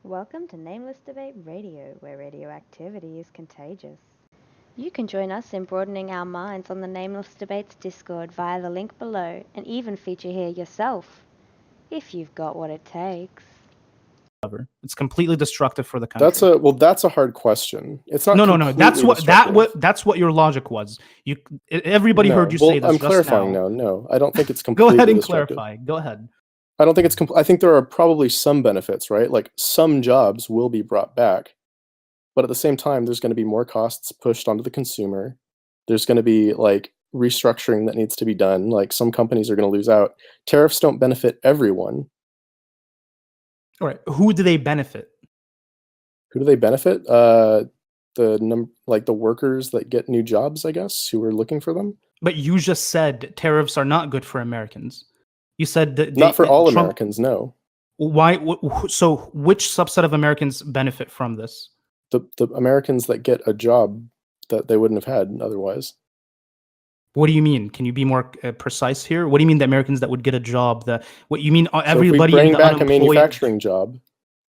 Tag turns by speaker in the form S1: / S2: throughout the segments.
S1: Welcome to Nameless Debate Radio, where radioactivity is contagious. You can join us in broadening our minds on the Nameless Debates Discord via the link below, and even feature here yourself, if you've got what it takes.
S2: It's completely destructive for the country.
S3: That's a hard question. It's not.
S2: No. That's what your logic was. Everybody heard you say this.
S3: I'm clarifying now. No, I don't think it's
S2: Go
S3: completely.
S2: ahead and clarify. Go ahead.
S3: I don't think it's. I think there are probably some benefits, right? Like some jobs will be brought back, but at the same time, there's going to be more costs pushed onto the consumer. There's going to be like restructuring that needs to be done. Like some companies are going to lose out. Tariffs don't benefit everyone.
S2: All right. Who do they benefit?
S3: Who do they benefit? The workers that get new jobs, I guess, who are looking for them.
S2: But you just said tariffs are not good for Americans. You said that
S3: not for all Americans. No.
S2: Why? So, which subset of Americans benefit from this?
S3: The Americans that get a job that they wouldn't have had otherwise.
S2: What do you mean? Can you be more precise here? What do you mean the Americans that would get a job? What you mean? Everybody
S3: if we bring back a manufacturing job,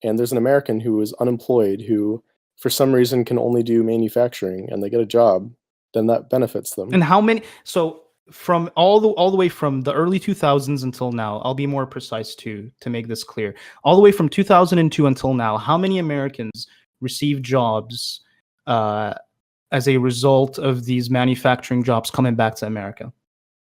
S3: and there's an American who is unemployed who, for some reason, can only do manufacturing, and they get a job, then that benefits them.
S2: And how many? So from all the way from the early 2000s until now, I'll be more precise too to make this clear. All the way from 2002 until now, how many Americans received jobs as a result of these manufacturing jobs coming back to America?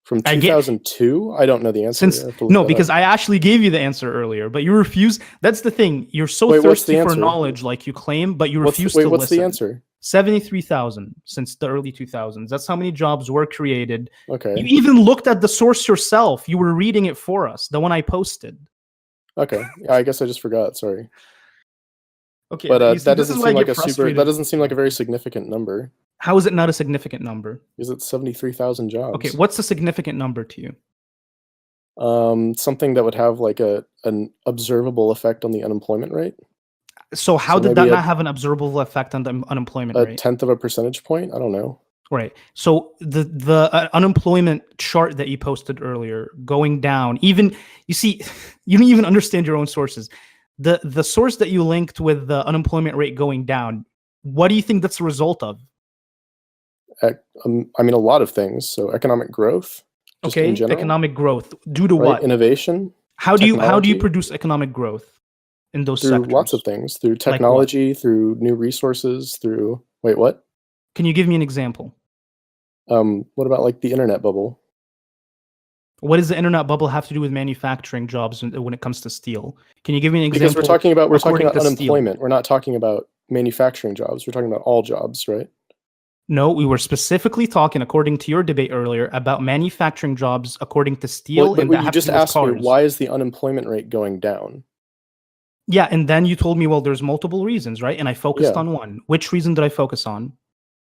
S3: From 2002? I don't know the answer.
S2: Because I actually gave you the answer earlier, but you refuse. That's the thing. You're so thirsty for knowledge, like you claim, but you refuse to listen.
S3: What's the answer?
S2: 73,000 since the early 2000s. That's how many jobs were created.
S3: Okay.
S2: You even looked at the source yourself. You were reading it for us, the one I posted.
S3: Okay. I guess I just forgot. Sorry.
S2: Okay,
S3: but that doesn't seem like that doesn't seem like a very significant number.
S2: How is it not a significant number?
S3: Because it's 73,000 jobs.
S2: Okay, what's a significant number to you?
S3: Something that would have like an observable effect on the unemployment rate.
S2: So how did that not have an observable effect on the unemployment rate?
S3: 1/10 of a percentage point? I don't know.
S2: Right. So the unemployment chart that you posted earlier going down, even you see, you don't even understand your own sources. The source that you linked with the unemployment rate going down, what do you think that's a result of?
S3: I mean, a lot of things. So economic growth.
S2: Okay, economic growth. Due to what?
S3: Innovation.
S2: How do you produce economic growth in those sectors?
S3: Through lots of things. Through technology, through new resources, through... Wait, what?
S2: Can you give me an example?
S3: What about like the internet bubble?
S2: What does the internet bubble have to do with manufacturing jobs when it comes to steel? Can you give me an example?
S3: Because we're talking about unemployment. We're not talking about manufacturing jobs. We're talking about all jobs, right?
S2: No, we were specifically talking, according to your debate earlier, about manufacturing jobs according to steel.
S3: But you just asked me, why is the unemployment rate going down?
S2: Yeah, and then you told me, well, there's multiple reasons, right? And I focused on one. Which reason did I focus on?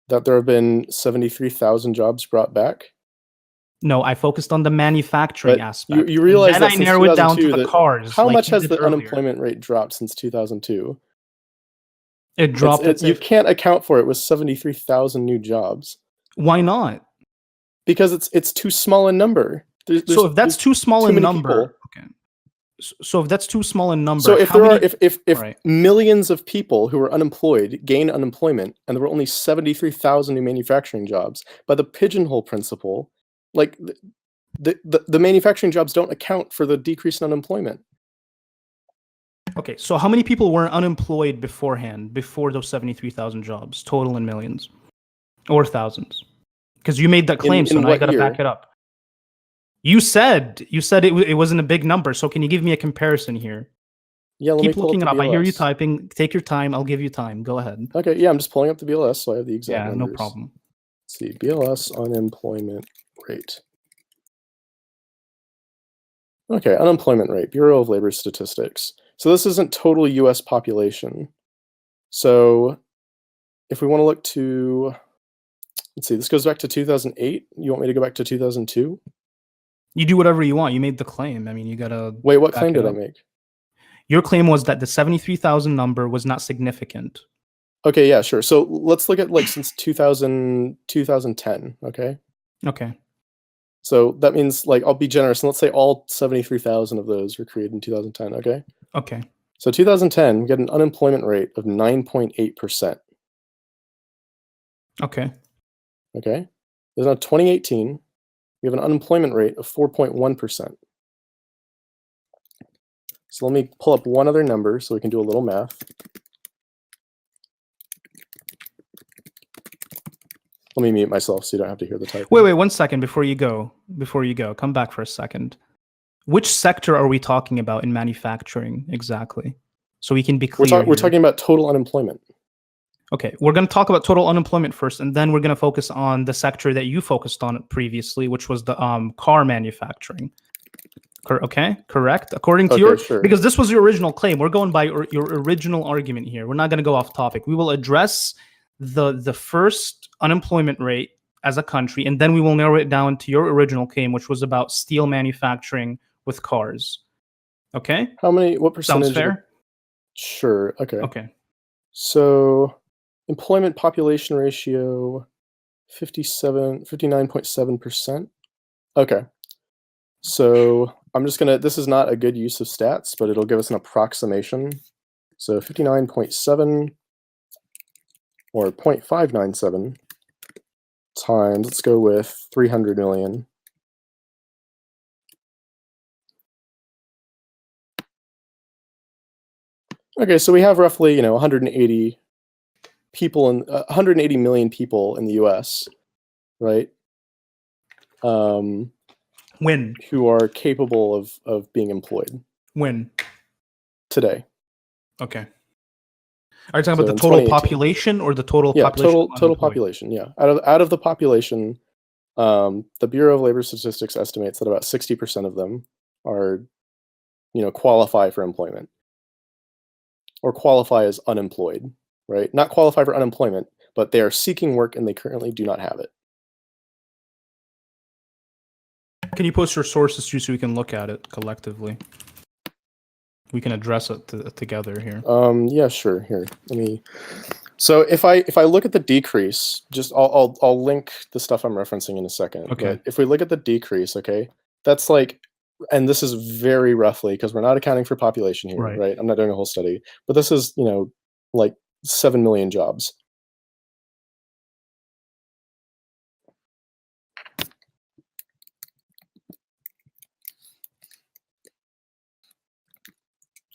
S2: That
S3: there have been 73,000 jobs brought back?
S2: No, I focused on the manufacturing aspect.
S3: You realize that
S2: I narrowed it down to the cars.
S3: How much has the unemployment rate dropped since 2002?
S2: It dropped.
S3: You can't account for it with 73,000 new jobs.
S2: Why not?
S3: Because it's too small a number.
S2: So if that's too small a number, okay. So if that's too small a number,
S3: so if millions of people who are unemployed gain unemployment, and there were only 73,000 new manufacturing jobs, by the pigeonhole principle, like the manufacturing jobs don't account for the decrease in unemployment.
S2: Okay, so how many people were unemployed beforehand, before those 73,000 jobs, total in millions or thousands? Because you made that claim, so now I got to back it up. You said it wasn't a big number, so can you give me a comparison here?
S3: Yeah,
S2: keep looking it up. I hear you typing. Take your time. I'll give you time. Go ahead.
S3: Okay, yeah, I'm just pulling up the BLS, so I have the exact numbers.
S2: No problem.
S3: Let's see, BLS unemployment rate. Okay, unemployment rate, Bureau of Labor Statistics. So this isn't total US population. So if we want to look to, let's see, this goes back to 2008. You want me to go back to 2002?
S2: You do whatever you want. You made the claim. I mean, you gotta...
S3: Wait, what claim did I make?
S2: Your claim was that the 73,000 number was not significant.
S3: Okay, yeah, sure. So let's look at like since 2010, okay?
S2: Okay.
S3: So that means, like, I'll be generous, and let's say all 73,000 of those were created in 2010, okay?
S2: Okay.
S3: So 2010, we get an unemployment rate of 9.8%.
S2: Okay.
S3: Okay. Then in 2018, we have an unemployment rate of 4.1%. So let me pull up one other number so we can do a little math. Let me mute myself so you don't have to hear the typing.
S2: Wait, 1 second before you go. Come back for a second. Which sector are we talking about in manufacturing exactly? So we can be clear.
S3: We're talking about total unemployment.
S2: Okay, we're going to talk about total unemployment first, and then we're going to focus on the sector that you focused on previously, which was the car manufacturing. Okay, correct? According to your...
S3: Sure.
S2: Because this was your original claim. We're going by your original argument here. We're not going to go off topic. We will address the first unemployment rate as a country, and then we will narrow it down to your original claim, which was about steel manufacturing with cars. Okay?
S3: What percentage?
S2: Sounds fair?
S3: Sure, okay.
S2: Okay.
S3: So, employment population ratio, 59.7%. Okay. So, I'm just gonna, this is not a good use of stats, but it'll give us an approximation. So 59.7 or 0.597 times, let's go with 300 million. Okay, so we have roughly, 180 people in 180 million people in the U.S., right?
S2: When?
S3: Who are capable of being employed.
S2: When?
S3: Today.
S2: Okay. Are you talking about the total population or the total population?
S3: Total population. Yeah, out of the population, the Bureau of Labor Statistics estimates that about 60% of them are, qualify for employment. Or qualify as unemployed, right? Not qualify for unemployment, but they are seeking work and they currently do not have it.
S2: Can you post your sources too so we can look at it collectively? We can address it together here.
S3: Yeah, sure. Here, let me. So if I look at the decrease, just I'll link the stuff I'm referencing in a second.
S2: Okay.
S3: But if we look at the decrease, okay, that's like. And this is very roughly because we're not accounting for population here, right? I'm not doing a whole study, but this is, like 7 million jobs.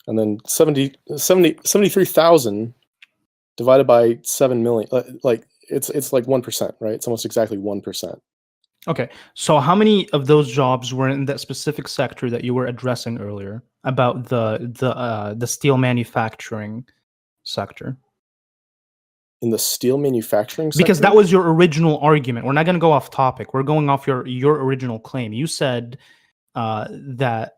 S3: And then 73,000 divided by 7 million, like it's like 1%, right? It's almost exactly 1%.
S2: Okay, so how many of those jobs were in that specific sector that you were addressing earlier about the steel manufacturing sector?
S3: In the steel manufacturing sector?
S2: Because that was your original argument. We're not going to go off topic. We're going off your original claim. You said that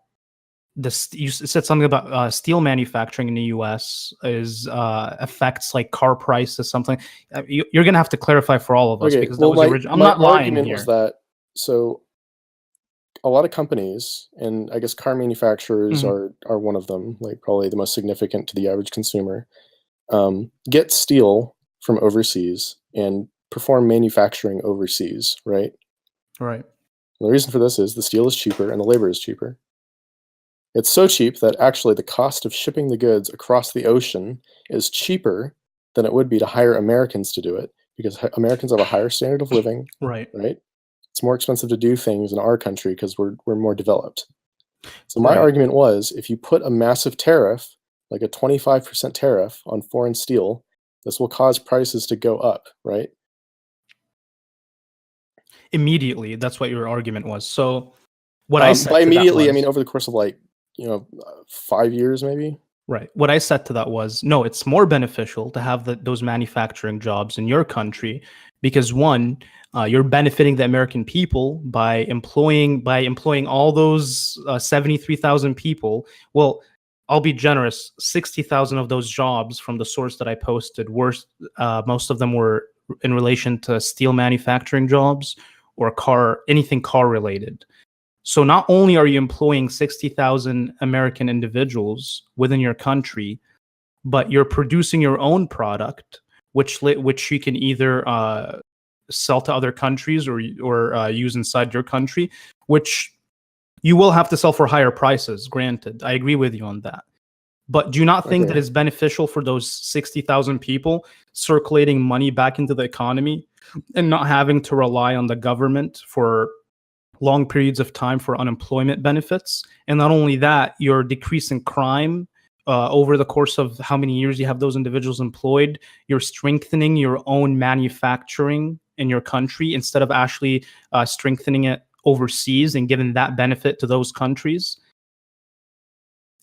S2: you said something about steel manufacturing in the U.S. is affects like car prices, something. You're going to have to clarify for all of us because that was the original. I'm not lying here.
S3: Was that so? A lot of companies, and I guess car manufacturers are one of them, like probably the most significant to the average consumer, get steel from overseas and perform manufacturing overseas, right?
S2: Right.
S3: And the reason for this is the steel is cheaper and the labor is cheaper. It's so cheap that actually the cost of shipping the goods across the ocean is cheaper than it would be to hire Americans to do it because Americans have a higher standard of living.
S2: Right.
S3: It's more expensive to do things in our country because we're more developed. So my argument was, if you put a massive tariff, like a 25% tariff on foreign steel, this will cause prices to go up, right?
S2: Immediately, that's what your argument was. So what I said
S3: by immediately,
S2: was,
S3: I mean over the course of 5 years maybe.
S2: Right. What I said to that was, no, it's more beneficial to have those manufacturing jobs in your country because one, you're benefiting the American people by employing all those 73,000 people. Well, I'll be generous. 60,000 of those jobs from the source that I posted were most of them were in relation to steel manufacturing jobs or anything car related. So not only are you employing 60,000 American individuals within your country, but you're producing your own product, which you can either sell to other countries or use inside your country, which you will have to sell for higher prices. Granted, I agree with you on that. But do you not think that
S3: Okay.
S2: it's beneficial for those 60,000 people circulating money back into the economy and not having to rely on the government for long periods of time for unemployment benefits? And not only that, you're decreasing crime over the course of how many years you have those individuals employed. You're strengthening your own manufacturing in your country instead of actually strengthening it overseas and giving that benefit to those countries.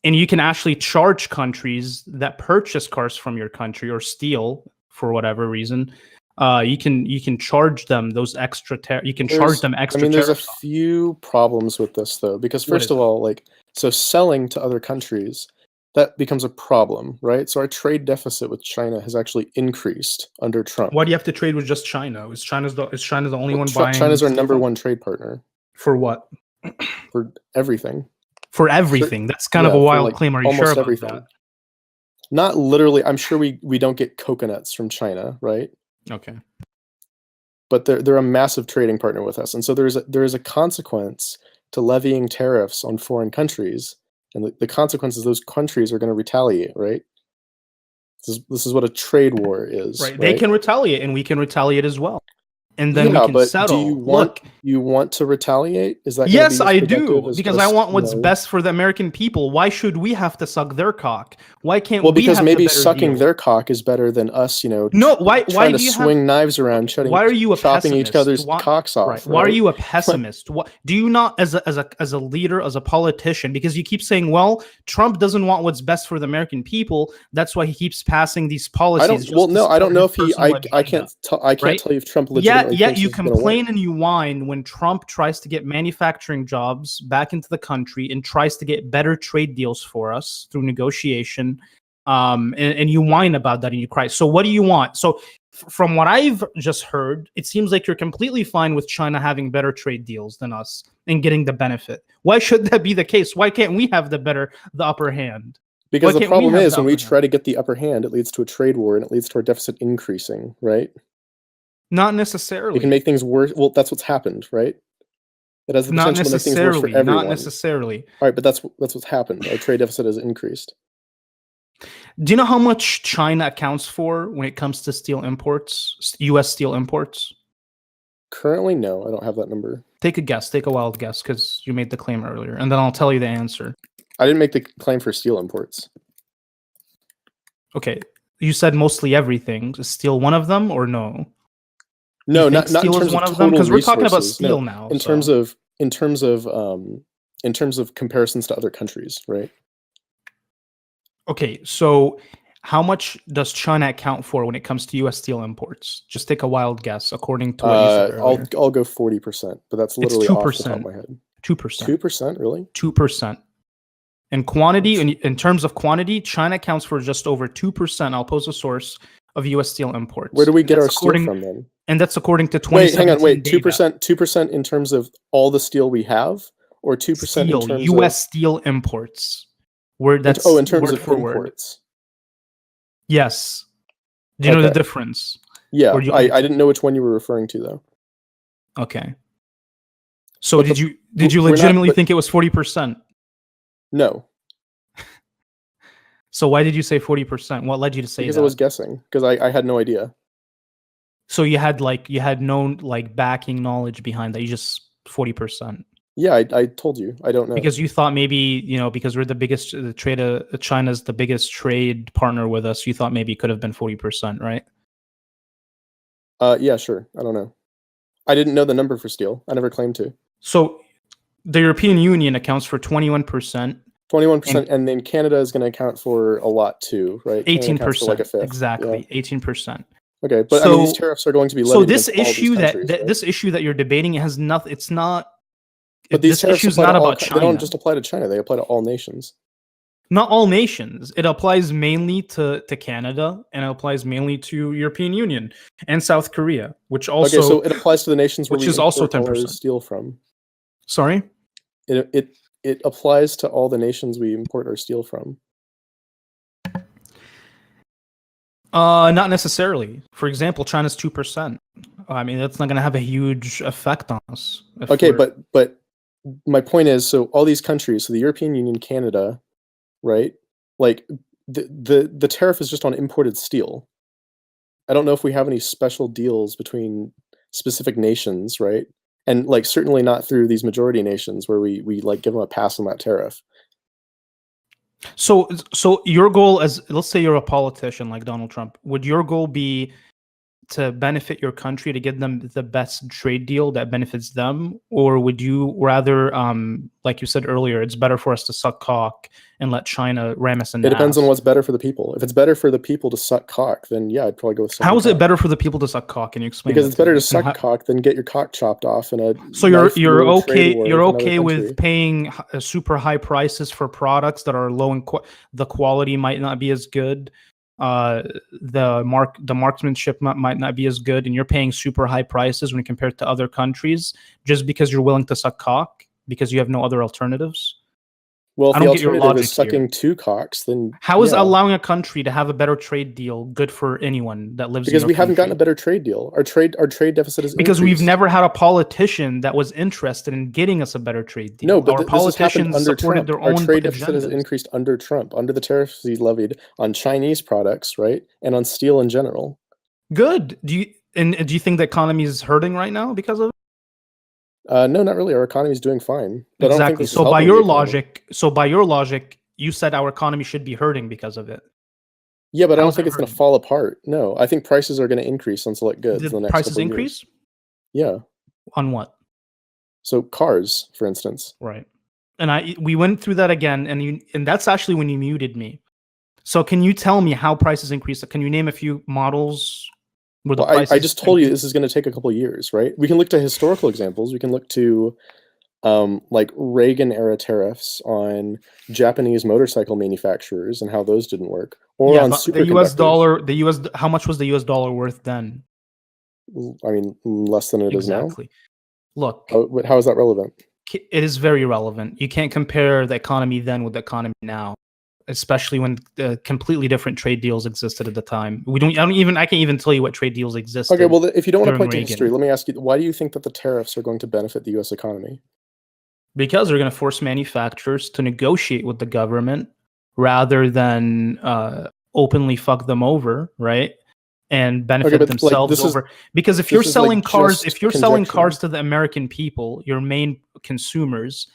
S2: And you can actually charge countries that purchase cars from your country or steal for whatever reason. You can charge them those extra. You can charge them extra.
S3: I mean, there's a
S2: tariffs.
S3: few problems with this though, because
S2: What
S3: first
S2: is
S3: of
S2: it?
S3: all, like, so selling to other countries, that becomes a problem, right? So our trade deficit with China has actually increased under Trump.
S2: Why do you have to trade with just China? Is China the only one buying?
S3: China's our
S2: steel
S3: number
S2: from?
S3: one trade partner
S2: For what?
S3: for everything.
S2: For everything. That's kind of a
S3: for,
S2: wild
S3: like,
S2: claim. Are you sure
S3: almost
S2: about
S3: everything.
S2: that?
S3: Not literally. I'm sure we don't get coconuts from China, right?
S2: Okay.
S3: But they're a massive trading partner with us, and so there is a consequence to levying tariffs on foreign countries, and the consequences, those countries are going to retaliate, right? This is what a trade war is.
S2: Right. They can retaliate, and we can retaliate as well. And then
S3: Yeah,
S2: we can
S3: but
S2: settle.
S3: do you want to retaliate? Is that gonna
S2: Yes,
S3: be as
S2: I
S3: productive
S2: do,
S3: as
S2: because
S3: just,
S2: I want what's
S3: you know-
S2: best for the American people. Why should we have to suck their cock? Why can't
S3: Well,
S2: we
S3: because
S2: have
S3: maybe
S2: the better
S3: sucking
S2: deal?
S3: their cock is better than us, you know.
S2: No, why
S3: trying to
S2: do you
S3: swing
S2: have
S3: knives around,
S2: why are you a
S3: chopping
S2: pessimist?
S3: each other's
S2: Why,
S3: cocks off?
S2: right. Why are you a pessimist? What do you not, as a leader, as a politician? Because you keep saying, well, Trump doesn't want what's best for the American people. That's why he keeps passing these policies.
S3: I don't know if he. I can't. I can't
S2: right?
S3: tell you if Trump legitimately.
S2: Yeah.
S3: thinks
S2: You
S3: this is gonna win.
S2: complain and you whine when Trump tries to get manufacturing jobs back into the country and tries to get better trade deals for us through negotiation. And you whine about that and you cry. So what do you want? So from what I've just heard, it seems like you're completely fine with China having better trade deals than us and getting the benefit. Why should that be the case? Why can't we have the upper hand?
S3: Because the problem is, when we try to get the upper hand, it leads to a trade war and it leads to our deficit increasing, right?
S2: Not necessarily.
S3: It can make things worse. Well, that's what's happened, right? It has the potential to make things worse for everyone.
S2: Not necessarily.
S3: All right, but that's what's happened. Our trade deficit has increased.
S2: Do you know how much China accounts for when it comes to steel imports, U.S. steel imports?
S3: Currently, no, I don't have that number.
S2: Take a guess. Take a wild guess, because you made the claim earlier, and then I'll tell you the answer.
S3: I didn't make the claim for steel imports.
S2: Okay, you said mostly everything. Is steel one of them, or no?
S3: No, not in terms of total
S2: because we're talking about
S3: resources.
S2: steel
S3: No,
S2: now.
S3: in terms of comparisons to other countries, right?
S2: Okay, so how much does China account for when it comes to U.S. steel imports? Just take a wild guess, according to what you said earlier.
S3: I'll go 40%, but that's literally off the top of my head.
S2: 2%.
S3: 2%, really?
S2: 2%. In quantity, in terms of quantity, China accounts for just over 2%. I'll post a source of U.S. steel imports.
S3: Where do we get our steel from then?
S2: And that's according to 2017
S3: Wait,
S2: data.
S3: 2% in terms of all the steel we have, or 2% in terms
S2: U.S. steel imports.
S3: In terms of imports.
S2: Yes. Do you know the difference?
S3: Yeah, I didn't know which one you were referring to though.
S2: Okay. So did you legitimately think it was 40%?
S3: No.
S2: So why did you say 40%? What led you to say that?
S3: Because I was guessing. Because I had no idea.
S2: So you had no backing knowledge behind that. You just 40%.
S3: Yeah, I told you. I don't know.
S2: Because you thought maybe, because we're the biggest China's the biggest trade partner with us, you thought maybe it could have been 40%, right?
S3: Yeah, sure. I don't know. I didn't know the number for steel. I never claimed to.
S2: So the European Union accounts for 21%.
S3: 21%, and then Canada is going to account for a lot too, right?
S2: 18%,
S3: like a fifth.
S2: Exactly, yeah. 18%.
S3: Okay, but I mean, these tariffs are going to be levied.
S2: So this issue this issue that you're debating, it has nothing. It's not.
S3: But these tariffs
S2: issue is not about China.
S3: They don't just apply to China; they apply to all nations.
S2: Not all nations. It applies mainly to Canada, and it applies mainly to European Union and South Korea, which also.
S3: Okay, so it applies to the nations where
S2: which
S3: we
S2: is also
S3: import
S2: 10%
S3: our steel from.
S2: Sorry.
S3: It applies to all the nations we import our steel from.
S2: Not necessarily. For example, China's 2%. I mean, that's not going to have a huge effect on us.
S3: Okay, but my point is, so all these countries, so the European Union, Canada, right? Like the tariff is just on imported steel. I don't know if we have any special deals between specific nations, right? And like certainly not through these majority nations where we like give them a pass on that tariff.
S2: So your goal, as let's say you're a politician like Donald Trump, would your goal be to benefit your country, to get them the best trade deal that benefits them? Or would you rather, like you said earlier, it's better for us to suck cock and let China ram us in the
S3: It depends
S2: ass?
S3: on what's better for the people. If it's better for the people to suck cock, then yeah, I'd probably go with sucking
S2: How is it
S3: cock.
S2: better for the people to suck cock? Can you explain
S3: Because
S2: that
S3: it's better
S2: me?
S3: to suck cock than get your cock chopped off in a
S2: So
S3: knife
S2: you're
S3: war
S2: okay
S3: trade war
S2: you're
S3: with another
S2: okay
S3: country.
S2: with paying super high prices for products that are low in the quality might not be as good, the marksmanship might not be as good, and you're paying super high prices when compared to other countries just because you're willing to suck cock because you have no other alternatives?
S3: Well, if
S2: I
S3: the
S2: don't get your
S3: alternative is
S2: logic here.
S3: sucking two cocks, then
S2: How is
S3: yeah.
S2: allowing a country to have a better trade deal good for anyone that lives in
S3: Because
S2: your
S3: we haven't gotten a
S2: country?
S3: better trade deal. Our trade deficit is
S2: Because we've
S3: increased.
S2: never had a politician that was interested in getting us a better trade deal.
S3: No, but
S2: Our
S3: this has happened
S2: politicians
S3: under
S2: supported
S3: Trump.
S2: their
S3: Our
S2: own
S3: trade deficit has
S2: agendas.
S3: increased under Trump, under the tariffs he levied on Chinese products, right, and on steel in general.
S2: Good. Do you think the economy is hurting right now because of it?
S3: No, not really. Our economy is doing fine. But I don't think
S2: Exactly.
S3: this is helping
S2: By your logic, you said our economy should be hurting because of it.
S3: Yeah, but I
S2: How
S3: don't
S2: is
S3: think
S2: it
S3: it's going to
S2: hurting?
S3: fall apart. No, I think prices are going to increase on select goods in the
S2: Did
S3: next
S2: prices
S3: couple of
S2: increase?
S3: years. Yeah.
S2: On what?
S3: So cars, for instance.
S2: Right. And we went through that again, and that's actually when you muted me. So can you tell me how prices increased? Can you name a few models where the prices?
S3: I just told you this is going to take a couple of years, right? We can look to historical examples. We can look to like Reagan era tariffs on Japanese motorcycle manufacturers and how those didn't work, or on
S2: the US
S3: superconductors.
S2: how much was the US dollar worth then?
S3: I mean, less than it is now.
S2: Exactly. Look,
S3: how is that relevant?
S2: It is very relevant. You can't compare the economy then with the economy now, especially when completely different trade deals existed at the time. I can't even tell you what trade deals existed.
S3: Okay, well, if you don't want to point to
S2: Reagan.
S3: history, let me ask you, why do you think that the tariffs are going to benefit the U.S. economy?
S2: Because they're going to force manufacturers to negotiate with the government rather than openly fuck them over, right? And benefit themselves over. Because if you're selling cars, to the American people, your main consumers,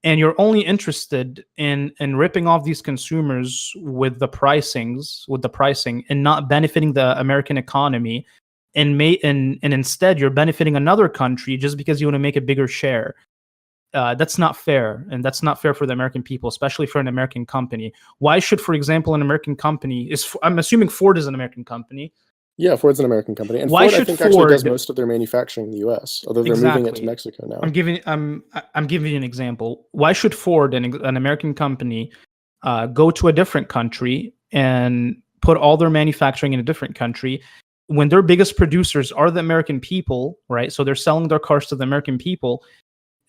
S2: and you're only interested in ripping off these consumers with the pricing and not benefiting the American economy, and instead you're benefiting another country just because you want to make a bigger share. That's not fair, and that's not fair for the American people, especially for an American company. Why should, for example, an American company I'm assuming Ford is an American company.
S3: Yeah, Ford's an American company, and
S2: why
S3: Ford, I think, actually does most of their manufacturing in the U.S., although they're moving it to Mexico now.
S2: I'm giving you an example. Why should Ford, an American company, go to a different country and put all their manufacturing in a different country when their biggest producers are the American people, right? So they're selling their cars to the American people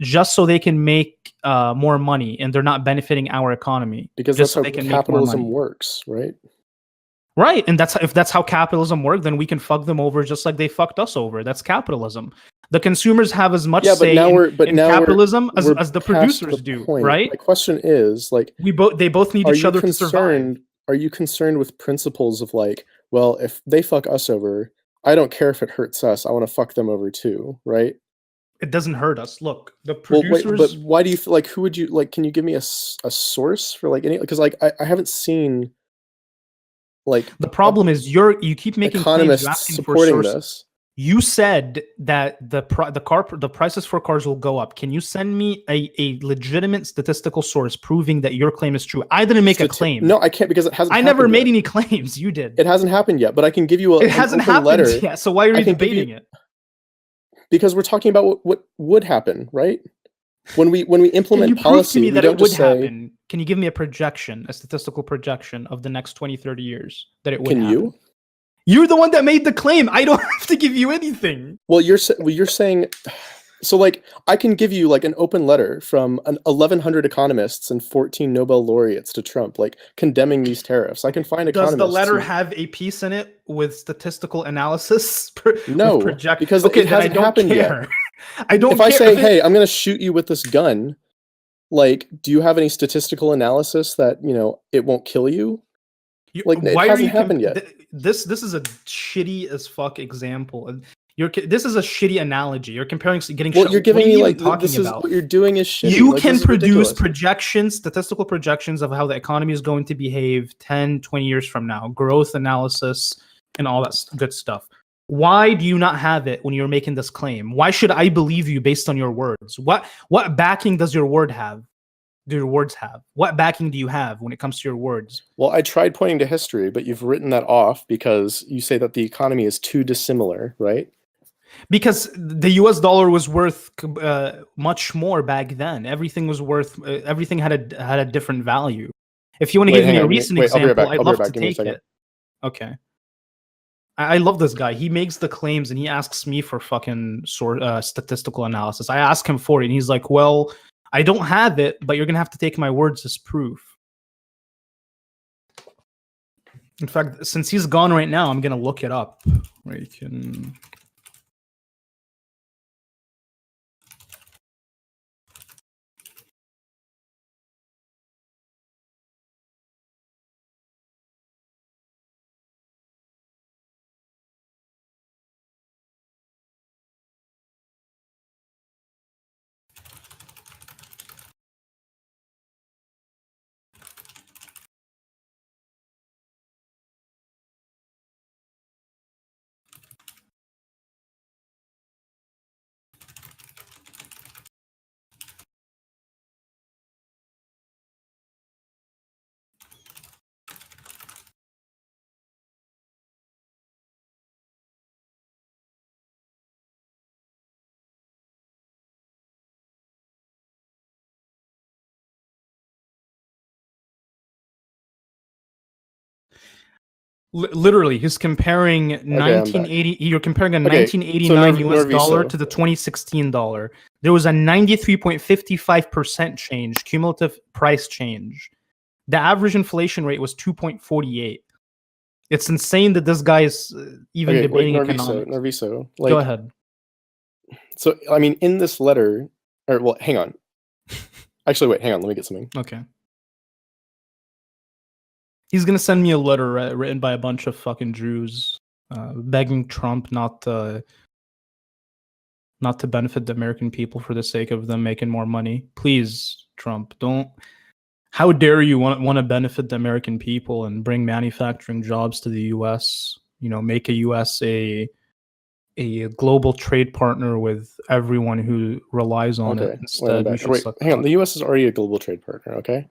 S2: just so they can make more money, and they're not benefiting our economy.
S3: Because that's how capitalism works, right?
S2: Right, and if that's how capitalism works, then we can fuck them over just like they fucked us over. That's capitalism. The consumers have as much say in capitalism as the producers do, right?
S3: My question is, like,
S2: they both need each other to survive.
S3: Are you concerned with principles of, like, well, if they fuck us over, I don't care if it hurts us. I want to fuck them over too, right?
S2: It doesn't hurt us. Look, the producers.
S3: Well, wait, but why do you like? Who would you like? Can you give me a source for like any? Because like I haven't seen. Like,
S2: the problem is you keep making
S3: economists
S2: claims
S3: supporting this.
S2: You said that the prices for cars will go up. Can you send me a legitimate statistical source proving that your claim is true? I didn't make a claim.
S3: No, I can't, because it hasn't.
S2: I never made any claims. You did.
S3: It hasn't happened yet, but I can give you
S2: it hasn't happened yet. So why are you debating it?
S3: Because we're talking about what would happen, right? When we implement policy,
S2: we don't just say. Can you give me a projection, a statistical projection of the next 20, 30 years that it would happen? Can you? You're the one that made the claim. I don't have to give you anything.
S3: Well, you're saying, so like I can give you like an open letter from 1,100 economists and 14 Nobel laureates to Trump, like condemning these tariffs. I can find economists.
S2: Does the letter have a piece in it with statistical analysis?
S3: No, because it hasn't happened yet.
S2: I don't.
S3: If I say, hey, I'm going to shoot you with this gun, Like, do you have any statistical analysis that, it won't kill you? Like, it hasn't happened yet.
S2: This is a shitty as fuck example. This is a shitty analogy. You're comparing getting.
S3: Well, you're giving me like
S2: talking
S3: this is
S2: about?
S3: What you're doing is shitty.
S2: You
S3: like,
S2: can produce projections, statistical projections of how the economy is going to behave 10, 20 years from now, growth analysis, and all that good stuff. Why do you not have it when you're making this claim? Why should I believe you based on your words? What backing does your word have? Do your words have? What backing do you have when it comes to your words?
S3: Well, I tried pointing to history, but you've written that off because you say that the economy is too dissimilar, right?
S2: Because the U.S. dollar was worth much more back then. Everything was worth. Everything had a different value. If you want to give me a recent example, I'd love to take it. Okay. I love this guy. He makes the claims and he asks me for fucking statistical analysis. I ask him for it, and he's like, "Well, I don't have it, but you're gonna have to take my words as proof." In fact, since he's gone right now, I'm gonna look it up. Where you can. Literally, he's comparing 1980. You're comparing a 1989 US dollar to the 2016 dollar. There was a 93.55% change, cumulative price change. The average inflation rate was 2.48. It's insane that this guy is even debating economics.
S3: Narviso,
S2: go ahead.
S3: So, I mean, in this letter, hang on. Actually, wait, hang on. Let me get something.
S2: Okay. He's gonna send me a letter written by a bunch of fucking Jews, begging Trump not to benefit the American people for the sake of them making more money. Please, Trump, don't. How dare you want to benefit the American people and bring manufacturing jobs to the U.S.? Make a U.S. a global trade partner with everyone who relies on it. Instead,
S3: wait, hang on. The U.S. is already a global trade partner. Okay.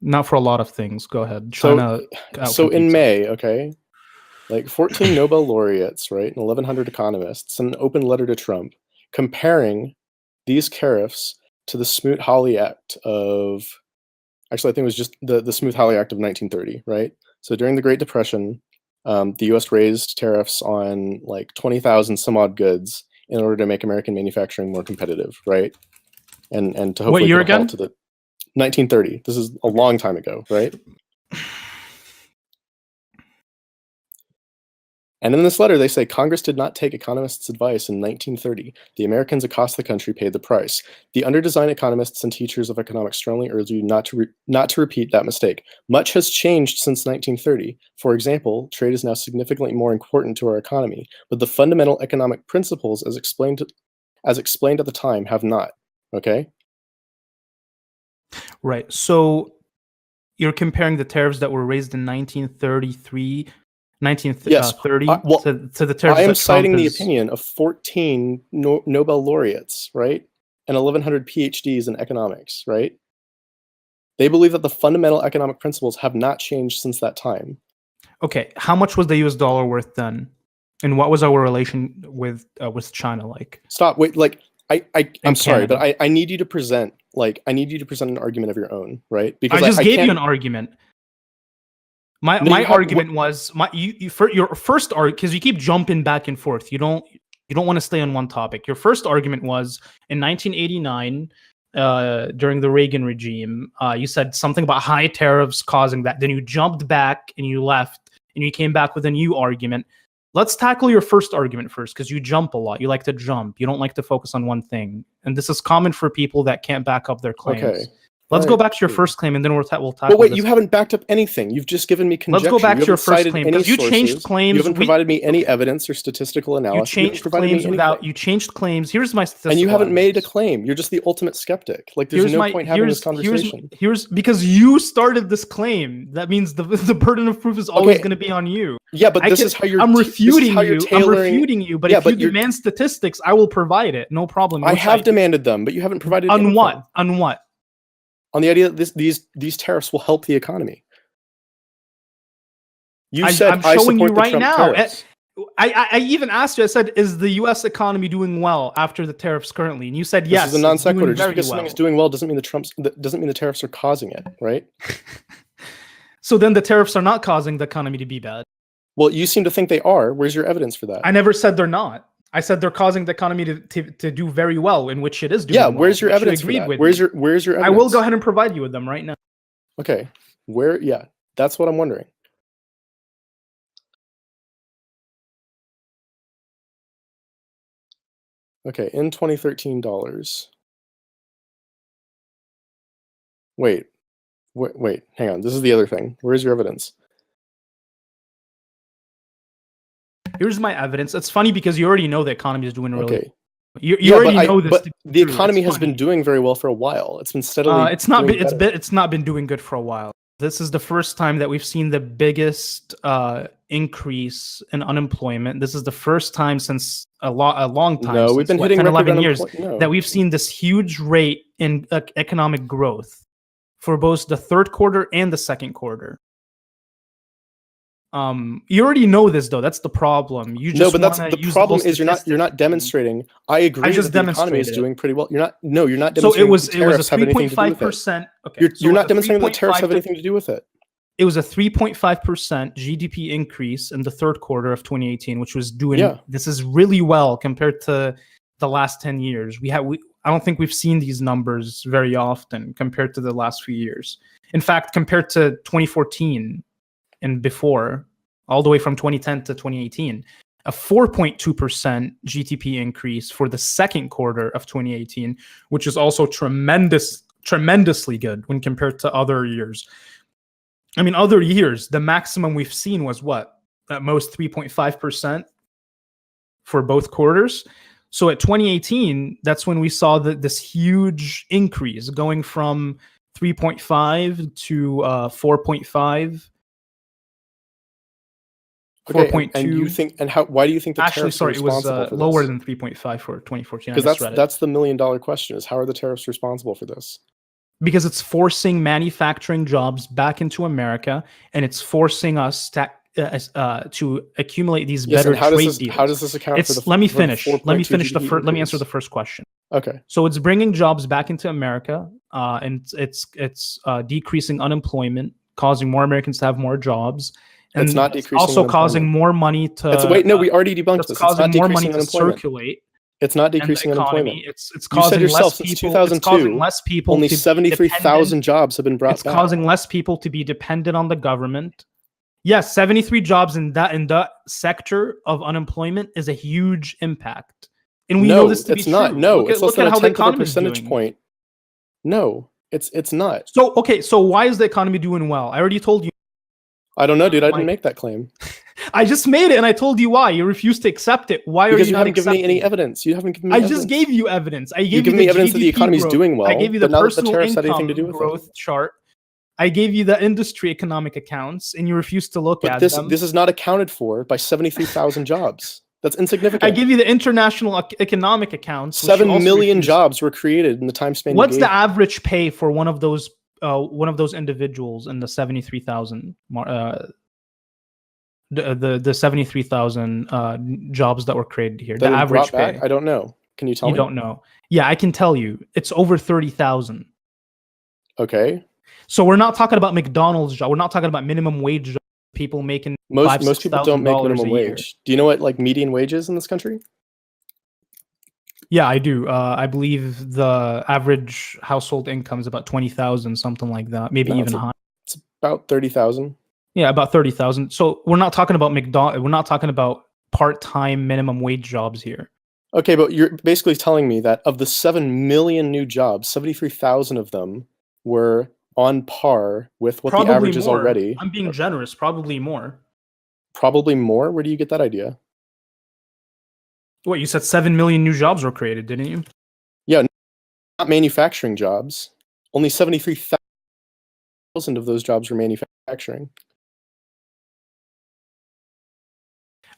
S2: Not for a lot of things. Go ahead. China.
S3: So in May, okay, like 14 Nobel laureates, right, and 1,100 economists sent an open letter to Trump comparing these tariffs to the Smoot-Hawley Act of, actually, I think it was just the Smoot-Hawley Act of 1930, right? So during the Great Depression, the U.S. raised tariffs on like 20,000 some odd goods in order to make American manufacturing more competitive, right? And to hopefully
S2: what year again?
S3: To the 1930. This is a long time ago, right? And in this letter, they say Congress did not take economists' advice in 1930. The Americans across the country paid the price. The underdesigned economists and teachers of economics strongly urge you not to repeat that mistake. Much has changed since 1930. For example, trade is now significantly more important to our economy, but the fundamental economic principles, as explained at the time, have not. Okay.
S2: Right. So you're comparing the tariffs that were raised in 1933, 1930 to the tariffs.
S3: I am citing the opinion of 14 Nobel laureates, right? And 1,100 PhDs in economics, right? They believe that the fundamental economic principles have not changed since that time.
S2: Okay. How much was the US dollar worth then? And what was our relation with China like?
S3: Stop. Wait, like, I'm sorry, but I need you to present an argument of your own, right?
S2: Because I just gave you an argument. My argument was your first argument, because you keep jumping back and forth. You don't want to stay on one topic. Your first argument was in 1989, during the Reagan regime, you said something about high tariffs causing that. Then you jumped back and you left and you came back with a new argument. Let's tackle your first argument first, because you jump a lot. You like to jump. You don't like to focus on one thing. And this is common for people that can't back up their claims.
S3: Okay.
S2: Let's
S3: All
S2: go
S3: right,
S2: back to your
S3: cool.
S2: first claim, and then we'll tackle
S3: But wait,
S2: this.
S3: you haven't backed up anything. You've just given me conjecture.
S2: Let's go back
S3: you
S2: to your
S3: haven't
S2: first
S3: cited
S2: claim,
S3: any
S2: because you changed
S3: sources.
S2: claims.
S3: You haven't provided me any evidence or statistical analysis.
S2: You changed claims without. You changed claims. Here's my statistical.
S3: And you haven't made a
S2: evidence.
S3: claim. You're just the ultimate skeptic. Like, there's no point having this conversation.
S2: Here's because you started this claim. That means the burden of proof is always going to be on you.
S3: Yeah, but this is how you're.
S2: I'm refuting you. I'm refuting you. But
S3: yeah,
S2: if you demand statistics, I will provide it. No problem.
S3: I have demanded them, but you haven't provided.
S2: On
S3: anything.
S2: what? On what?
S3: On the idea that these tariffs will help the economy. You said
S2: I'm showing you right now.
S3: Tariffs.
S2: I even asked you. I said, "Is the U.S. economy doing well after the tariffs currently?" And you said, "Yes."
S3: This is a non sequitur. Just because
S2: well.
S3: something is doing well doesn't mean the tariffs are causing it, right?
S2: So then the tariffs are not causing the economy to be bad.
S3: Well, you seem to think they are. Where's your evidence for that?
S2: I never said they're not. I said they're causing the economy to do very well, in which it is doing.
S3: Yeah,
S2: well,
S3: where's your evidence for that? Where's your evidence?
S2: I will go ahead and provide you with them right now.
S3: Okay, where? Yeah, that's what I'm wondering. Okay, in 2013 dollars. Wait, hang on. This is the other thing. Where's your evidence?
S2: Here's my evidence. It's funny because you already know the economy is doing really well. You
S3: yeah,
S2: already know this.
S3: But the economy has been doing very well for a while. It's been steadily.
S2: It's not been doing good for a while. This is the first time that we've seen the biggest increase in unemployment. This is the first time since a long time.
S3: No, we've been hitting
S2: 10, 11 years
S3: no.
S2: that we've seen this huge rate in economic growth for both the third quarter and the second quarter. You already know this though. That's the problem. You just
S3: but that's the problem is you're not demonstrating. I agree that the economy is doing pretty well. You're not demonstrating.
S2: So it was a 3.5%. Okay,
S3: you're not demonstrating that tariffs have anything to do with it.
S2: It was a 3.5% GDP increase in the third quarter of 2018, which was doing. Yeah. This is really well compared to the last 10 years. I don't think we've seen these numbers very often compared to the last few years. In fact, compared to 2014 and before, all the way from 2010 to 2018, a 4.2% GDP increase for the second quarter of 2018, which is also tremendously good when compared to other years. I mean, other years, the maximum we've seen was what? At most 3.5% for both quarters. So at 2018, that's when we saw this huge increase going from 3.5 to 4.5.
S3: Okay, 4.2. Why do you think the tariffs are responsible for this?
S2: Actually, sorry, it was lower than 3.5 for 2014.
S3: Because that's the $1 million question: is how are the tariffs responsible for this?
S2: Because it's forcing manufacturing jobs back into America, and it's forcing us to accumulate these better trade deals.
S3: How does this account for the?
S2: Let me finish. Let me answer the first question.
S3: Okay.
S2: So it's bringing jobs back into America, and it's decreasing unemployment, causing more Americans to have more jobs. And
S3: it's not decreasing.
S2: Also causing more money to.
S3: We already debunked this.
S2: It's causing more money to circulate.
S3: It's not decreasing unemployment.
S2: It's causing
S3: you said yourself,
S2: less
S3: since
S2: people.
S3: 2002,
S2: it's causing less people.
S3: Only 73,000 jobs have been brought back.
S2: It's causing less people to be dependent on the government. Yes, 73 jobs in that sector of unemployment is a huge impact, and we know this to be true.
S3: Not. No, it's less than a 10th of a
S2: percentage
S3: point. No, it's not.
S2: So why is the economy doing well? I already told you.
S3: I don't know, dude. I didn't make that claim.
S2: I just made it, and I told you why. You refused to accept it. Why
S3: because
S2: are you not
S3: given me any evidence? You haven't given me.
S2: I just gave you evidence. I gave
S3: you
S2: me
S3: evidence that the economy is doing well.
S2: I gave you the personal income
S3: to do
S2: growth chart. I gave you the industry economic accounts, and you refused to look at them.
S3: This is not accounted for by 73,000 jobs. That's insignificant.
S2: I gave you the international economic accounts.
S3: 7 million jobs were created in the time span.
S2: What's the average pay for one of those individuals in the 73,000? The 73,000 jobs that were created here. The average pay.
S3: I don't know. Can you tell me?
S2: You don't know. Yeah, I can tell you. It's over 30,000.
S3: Okay.
S2: So we're not talking about McDonald's job. We're not talking about minimum wage jobs. People making
S3: most people don't make minimum wage. Do you know what median wage is in this country?
S2: Yeah, I do. I believe the average household income is about 20,000, something like that. Maybe even higher.
S3: It's about 30,000.
S2: Yeah, about 30,000. So we're not talking about We're not talking about part-time minimum wage jobs here.
S3: Okay, but you're basically telling me that of the 7 million new jobs, 73,000 of them were on par with what
S2: Probably
S3: the average is
S2: more.
S3: already.
S2: I'm being generous. Probably more.
S3: Probably more? Where do you get that idea?
S2: What, you said 7 million new jobs were created, didn't you?
S3: Yeah, not manufacturing jobs. Only 73,000 of those jobs were manufacturing.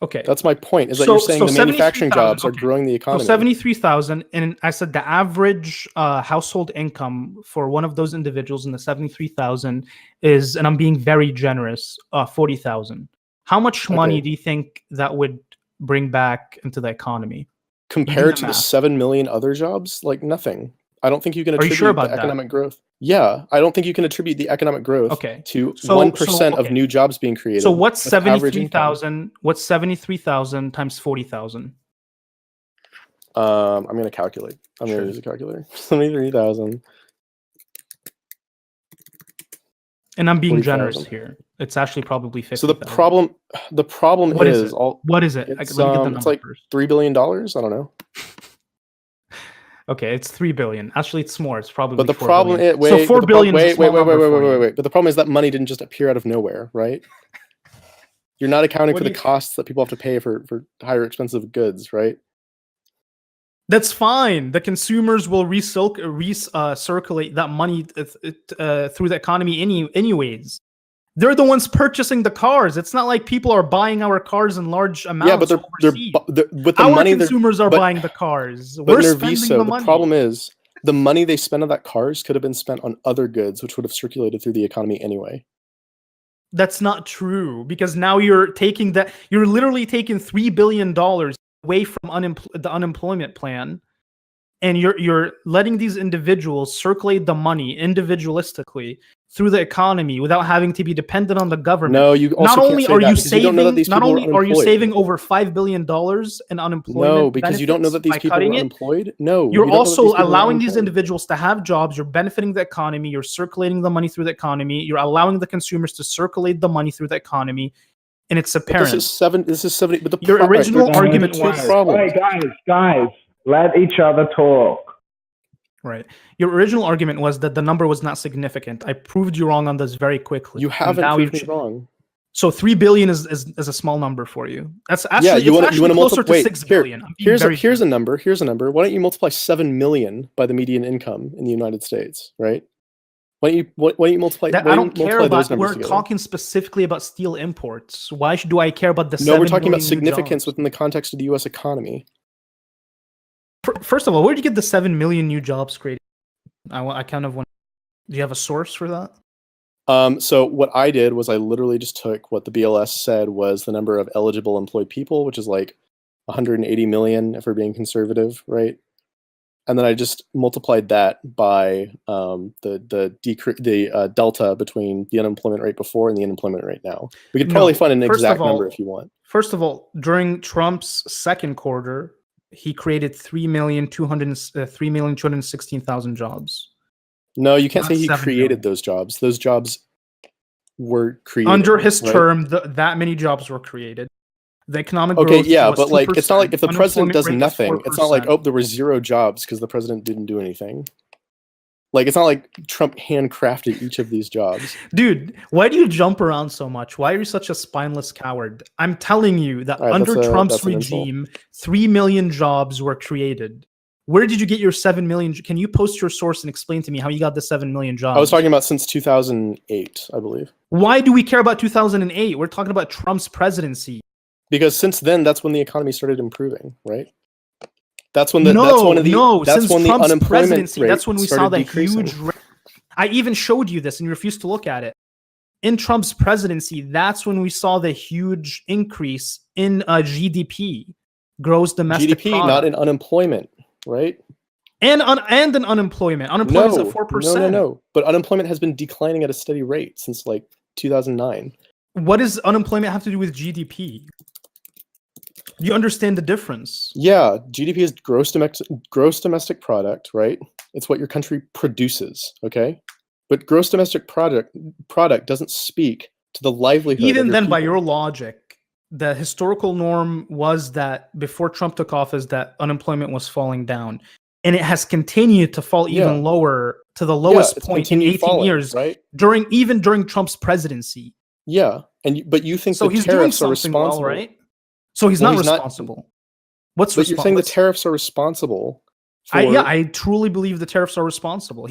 S2: Okay.
S3: That's my point, is that you're saying the manufacturing jobs are
S2: okay.
S3: growing the economy.
S2: So 73,000, and I said the average household income for one of those individuals in the 73,000 is, and I'm being very generous, 40,000. How much money do you think that would bring back into the economy?
S3: Compared to the 7 million other jobs? Like nothing. I don't think you can attribute the economic growth. Yeah, I don't think you can attribute the economic growth to 1% of new jobs being created.
S2: So what's 73,000? What's 73,000 times 40,000?
S3: I'm going to calculate. I'm going to use a calculator. 73,000.
S2: And I'm being generous here. It's actually probably 50,000.
S3: So the problem is
S2: what is it?
S3: It's like $3 billion. I don't know.
S2: Okay, it's 3 billion. Actually, it's more. It's probably.
S3: But the problem is, wait. But the problem is that money didn't just appear out of nowhere, right? You're not accounting for the costs that people have to pay for higher expensive goods, right?
S2: That's fine. The consumers will recirculate that money through the economy anyways. They're the ones purchasing the cars. It's not like people are buying our cars in large amounts.
S3: Yeah, but they're with the money.
S2: Consumers are buying the cars.
S3: We're spending the money. The problem is the money they spend on that cars could have been spent on other goods, which would have circulated through the economy anyway.
S2: That's not true, because now you're literally taking $3 billion away from the unemployment plan, and you're letting these individuals circulate the money individualistically through the economy without having to be dependent on the government.
S3: No, you also
S2: not only are you saving,
S3: not only
S2: are you saving over $5 billion in unemployment.
S3: No, because you don't know that these people are unemployed. No,
S2: you're also allowing these individuals to have jobs. You're benefiting the economy. You're circulating the money through the economy. You're allowing the consumers to circulate the money through the economy, and it's apparent.
S3: This is 70. But
S2: your original argument was,
S4: guys, let each other talk.
S2: Right. Your original argument was that the number was not significant. I proved you wrong on this very quickly.
S3: You haven't proved me wrong.
S2: So 3 billion is a small number for you. That's actually,
S3: yeah, you want to multiply.
S2: 6 billion.
S3: Here's a number. Here's a number. Why don't you multiply 7 million by the median income in the United States? Right. Why don't you multiply?
S2: I don't care about. We're talking specifically about steel imports. Why do I care about the?
S3: No, we're talking about significance within the context of the U.S. economy.
S2: First of all, where did you get the 7 million new jobs created? I kind of want. Do you have a source for that?
S3: So what I did was I literally just took what the BLS said was the number of eligible employed people, which is like 180 million if we're being conservative, right? And then I just multiplied that by the delta between the unemployment rate before and the unemployment rate now. We could probably find an exact number if you want.
S2: First of all, during Trump's second quarter, he created 3,216,000 jobs.
S3: No, you can't say he created those jobs. Those jobs were created.
S2: Under his term, that many jobs were created. The economic growth was
S3: but like it's not like if the president does nothing, it's not like, oh, there were 0 jobs because the president didn't do anything. Like, it's not like Trump handcrafted each of these jobs.
S2: Dude, why do you jump around so much? Why are you such a spineless coward? I'm telling you that under Trump's regime, 3 million jobs were created. Where did you get your 7 million? Can you post your source and explain to me how you got the 7 million jobs?
S3: I was talking about since 2008, I believe.
S2: Why do we care about 2008? We're talking about Trump's presidency.
S3: Because since then, that's when the economy started improving, right? That's when
S2: since Trump's presidency, that's when we saw the huge. I even showed you this, and you refused to look at it. In Trump's presidency, that's when we saw the huge increase in GDP, gross domestic product.
S3: Not in unemployment, right?
S2: And in unemployment. Unemployment is at 4%.
S3: No. But unemployment has been declining at a steady rate since like 2009.
S2: What does unemployment have to do with GDP? Do you understand the difference?
S3: Yeah, GDP is gross domestic product, right? It's what your country produces, okay? But gross domestic product doesn't speak to the livelihood.
S2: Even then, by your logic, the historical norm was that before Trump took office, that unemployment was falling down. and it has continued to fall even lower to the lowest point in 18 years,
S3: right?
S2: Even during Trump's presidency.
S3: Yeah, but you think
S2: so
S3: the
S2: he's
S3: tariffs
S2: doing
S3: are
S2: something
S3: responsible,
S2: well, right? So he's not responsible. What's
S3: but you're saying the tariffs are responsible?
S2: I truly believe the tariffs are responsible.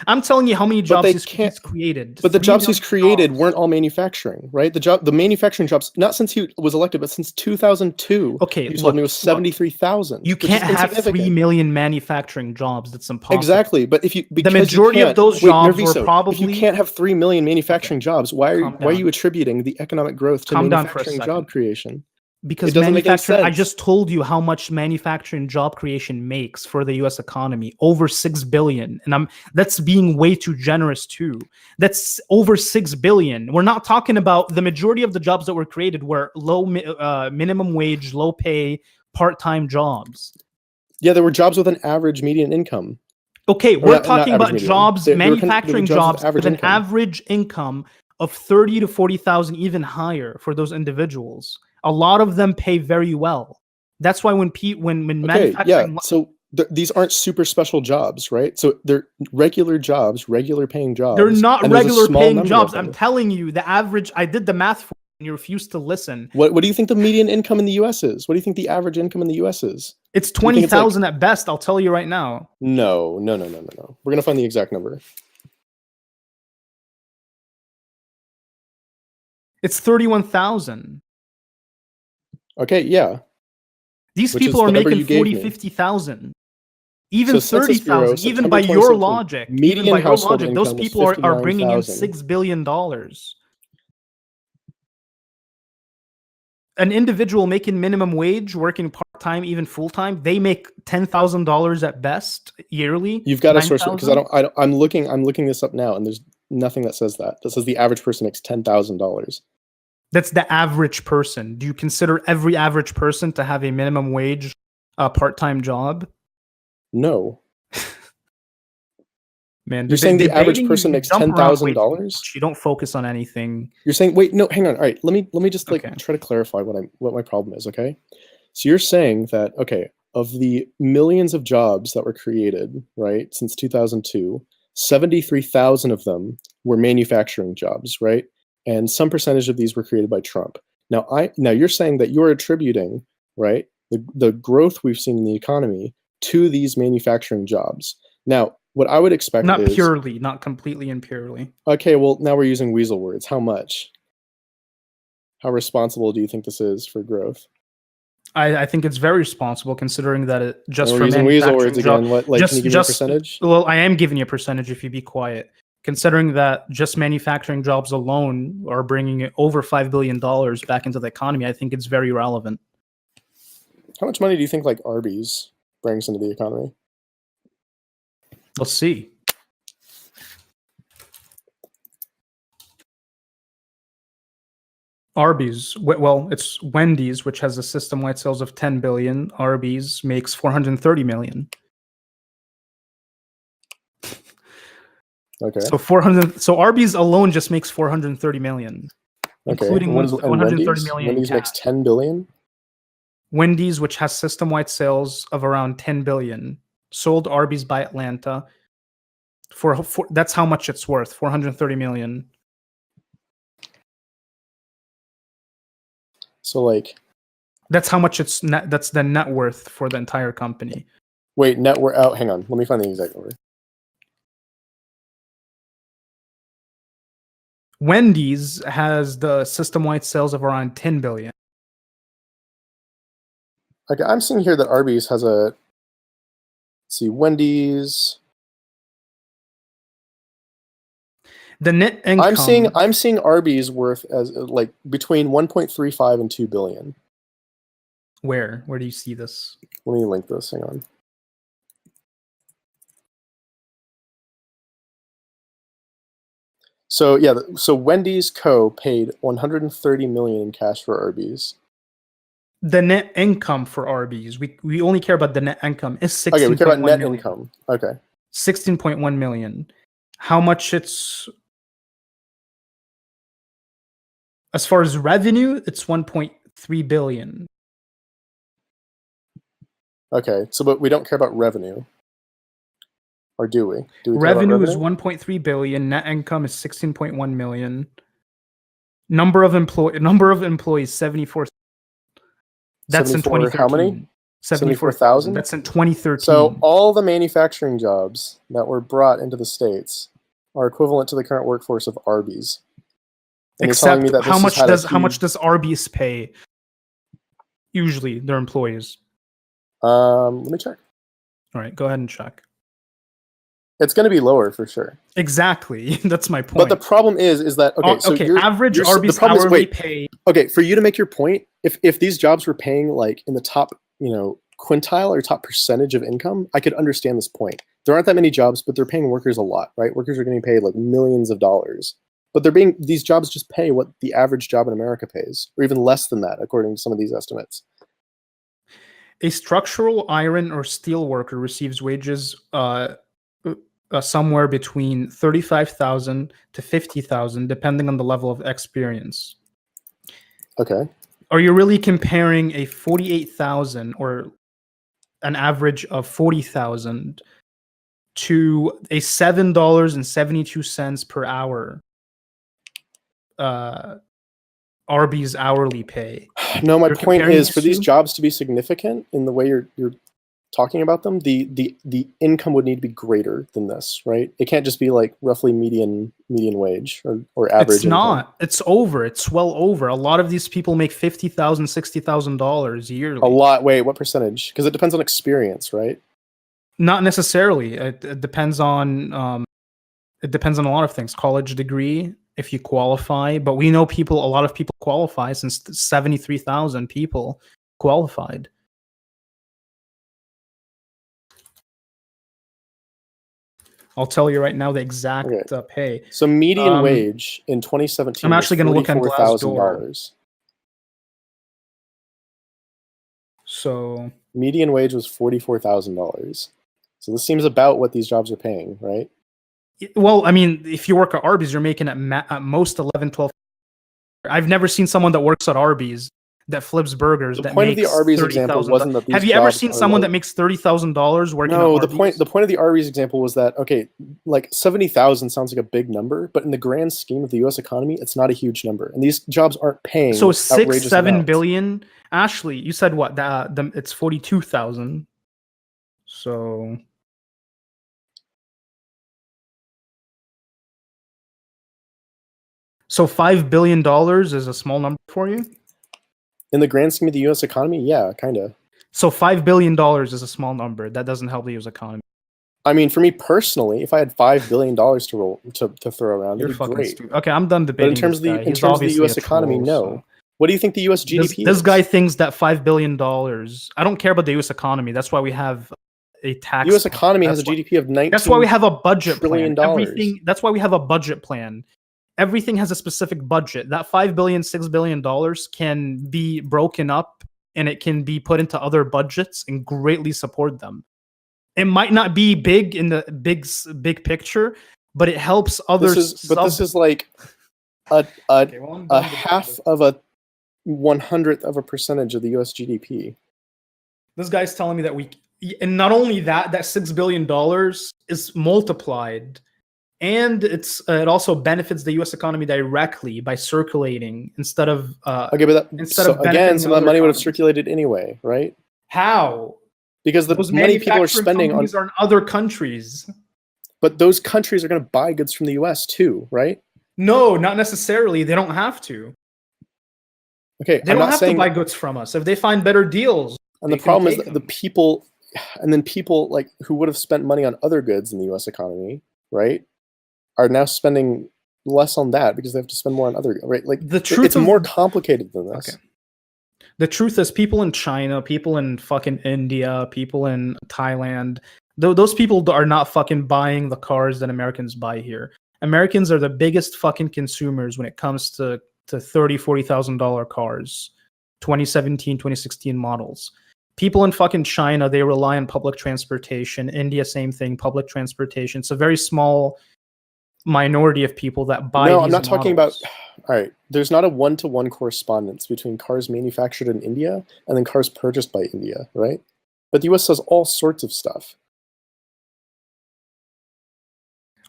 S2: I'm telling you how many jobs he's created.
S3: But the jobs he's created weren't all manufacturing, right? The manufacturing jobs, not since he was elected, but since 2002.
S2: Okay,
S3: you told me it was 73,000.
S2: You can't have 3 million manufacturing jobs. That's impossible.
S3: Exactly, but
S2: the majority of those jobs were probably.
S3: If you can't have 3 million manufacturing jobs, why are you attributing the economic growth to manufacturing job creation?
S2: Because manufacturing, I just told you how much manufacturing job creation makes for the U.S. economy, over $6 billion, and that's being way too generous too. That's over $6 billion. We're not talking about the majority of the jobs that were created were low minimum wage, low pay, part-time jobs.
S3: Yeah, there were jobs with an average median income.
S2: Okay, we're talking about jobs, manufacturing jobs with an average income of 30 to 40,000, even higher for those individuals. A lot of them pay very well. That's why when manufacturing,
S3: so these aren't super special jobs, right? So they're regular jobs, regular paying jobs.
S2: They're not regular paying jobs. I'm telling you, the average. I did the math for you, and you refuse to listen.
S3: What do you think the median income in the U.S. is? What do you think the average income in the U.S. is?
S2: It's 20,000 at best. I'll tell you right now.
S3: No. We're gonna find the exact number.
S2: It's 31,000.
S3: Okay, yeah.
S2: These people are making 40, 50,000. Even 30,000. Even by your logic. Those people are bringing in $6 billion. An individual making minimum wage, working part-time, even full-time, they make $10,000 at best yearly.
S3: You've got a source, because I'm looking this up now, and there's nothing that says that. That says the average person makes $10,000.
S2: That's the average person. Do you consider every average person to have a minimum wage part-time job?
S3: No.
S2: Man,
S3: you're saying the average person makes $10,000?
S2: You don't focus on anything.
S3: You're saying, wait, no, hang on. All right, let me just try to clarify what my problem is, okay? So you're saying that, okay, of the millions of jobs that were created, right, since 2002, 73,000 of them were manufacturing jobs, right? And some percentage of these were created by Trump. Now you're saying that you're attributing, right, the growth we've seen in the economy to these manufacturing jobs. Now, what I would expect
S2: not purely, not completely and purely.
S3: Okay, well, now we're using weasel words. How much? How responsible do you think this is for growth?
S2: I think it's very responsible, considering that it just
S3: for
S2: using
S3: weasel words again. What, like, can you give me a percentage?
S2: Well, I am giving you a percentage if you be quiet. Considering that just manufacturing jobs alone are bringing over $5 billion back into the economy, I think it's very relevant.
S3: How much money do you think like Arbys brings into the economy?
S2: Let's see. Arbys, well, it's Wendys, which has a system-wide sales of 10 billion. Arbys makes 430 million.
S3: Okay.
S2: So Arbys alone just makes 430 million, including 130 million.
S3: Wendys makes 10 billion.
S2: Wendys, which has system-wide sales of around 10 billion, sold Arbys by Atlanta for that's how much it's worth, 430 million.
S3: So like,
S2: that's how much it's net. That's the net worth for the entire company.
S3: Wait, net worth? Oh, hang on. Let me find the exact number.
S2: Wendys has the system-wide sales of around 10 billion.
S3: Okay, I'm seeing here that Arbys has a. Let's see, Wendys.
S2: The net income.
S3: I'm seeing Arbys worth as like between 1.35 and 2 billion.
S2: Where do you see this?
S3: Let me link this. Hang on. So yeah, so Wendys Co. paid 130 million in cash for Arbys.
S2: The net income for Arbys, we only care about the net income. Is 16.
S3: Okay, we care about net income. Okay.
S2: 16.1 million. How much it's? As far as revenue, it's 1.3 billion.
S3: Okay, so but we don't care about revenue. Or do we? Do we care about
S2: Revenue is
S3: revenue?
S2: 1.3 billion. Net income is 16.1 million. Number of employees 74. That's in
S3: 74, how many?
S2: 2013.
S3: 74,000?
S2: That's in 2013.
S3: So all the manufacturing jobs that were brought into the States are equivalent to the current workforce of Arbys. And
S2: Except
S3: you're telling me that
S2: how
S3: this
S2: much
S3: has
S2: how much does Arbys pay? Usually their employees.
S3: Let me check.
S2: All right, go ahead and check.
S3: It's going to be lower for sure.
S2: Exactly. That's my point.
S3: But the problem is that okay, so
S2: average Arbys hourly pay.
S3: Okay, for you to make your point, if these jobs were paying like in the top, quintile or top percentage of income, I could understand this point. There aren't that many jobs, but they're paying workers a lot, right? Workers are getting paid like millions of dollars. But these jobs just pay what the average job in America pays, or even less than that, according to some of these estimates.
S2: A structural iron or steel worker receives wages somewhere between 35,000 to 50,000, depending on the level of experience.
S3: Okay.
S2: Are you really comparing a 48,000 or an average of 40,000 to a $7.72 per hour Arbys hourly pay?
S3: No, my point is for these jobs to be significant in the way you're talking about them, the income would need to be greater than this, right? It can't just be like roughly median wage or average.
S2: It's not. It's over. It's well over. A lot of these people make $50,000, $60,000 yearly.
S3: A lot. Wait, what percentage? Because it depends on experience, right?
S2: Not necessarily. It depends on a lot of things. College degree, if you qualify, but we know a lot of people qualify, since 73,000 people qualified. I'll tell you right now the exact pay.
S3: So median wage in 2017
S2: I'm actually going to look at
S3: $44,000.
S2: So
S3: median wage was $44,000. So this seems about what these jobs are paying, right?
S2: Well, I mean, if you work at Arbys, you're making at most 11, 12. I've never seen someone that works at Arbys that flips burgers.
S3: The point of the Arbys example wasn't that these
S2: Have you ever seen someone that makes $30,000 working?
S3: No,
S2: at Arbys?
S3: the point of the Arbys example was that like 70,000 sounds like a big number, but in the grand scheme of the U.S. economy, it's not a huge number, and these jobs aren't paying.
S2: So 6-7 billion. Ashley, you said what? It's 42,000. So. So $5 billion is a small number for you?
S3: In the grand scheme of the U.S. economy, yeah, kind of.
S2: So $5 billion is a small number. That doesn't help the U.S. economy.
S3: I mean, for me personally, if I had $5 billion to throw around, it'd be great.
S2: Okay, I'm done debating.
S3: But in terms of the U.S. economy, no. So. What do you think the U.S. GDP is?
S2: This guy thinks that $5 billion. I don't care about the U.S. economy. That's why we have a tax.
S3: The U.S. economy has a GDP of $19
S2: That's why we have a budget
S3: plan.
S2: That's why we have a budget plan. Everything has a specific budget. That $5 billion, $6 billion can be broken up, and it can be put into other budgets and greatly support them. It might not be big in the big picture, but it helps others.
S3: This is like a half of a 100th of a percentage of the U.S. GDP.
S2: This guy's telling me that and not only that $6 billion is multiplied. And it also benefits the U.S. economy directly by circulating instead of
S3: some of that money would have circulated anyway, right?
S2: How?
S3: Because the money people are spending
S2: are in other countries.
S3: But those countries are going to buy goods from the U.S. too, right?
S2: No, not necessarily. They don't have to.
S3: Okay,
S2: they don't have to buy goods from us if they find better deals.
S3: And the problem is that the people, and then people like who would have spent money on other goods in the U.S. economy, right, are now spending less on that because they have to spend more on other, right? Like it's more complicated than this.
S2: Okay. The truth is, people in China, people in fucking India, people in Thailand, those people are not fucking buying the cars that Americans buy here. Americans are the biggest fucking consumers when it comes to $30,000, $40,000 cars, 2017, 2016 models. People in fucking China, they rely on public transportation. India, same thing, public transportation. It's a very small minority of people that buy these
S3: I'm not talking about.
S2: models.
S3: All right, there's not a one-to-one correspondence between cars manufactured in India and then cars purchased by India, right? But the U.S. does all sorts of stuff.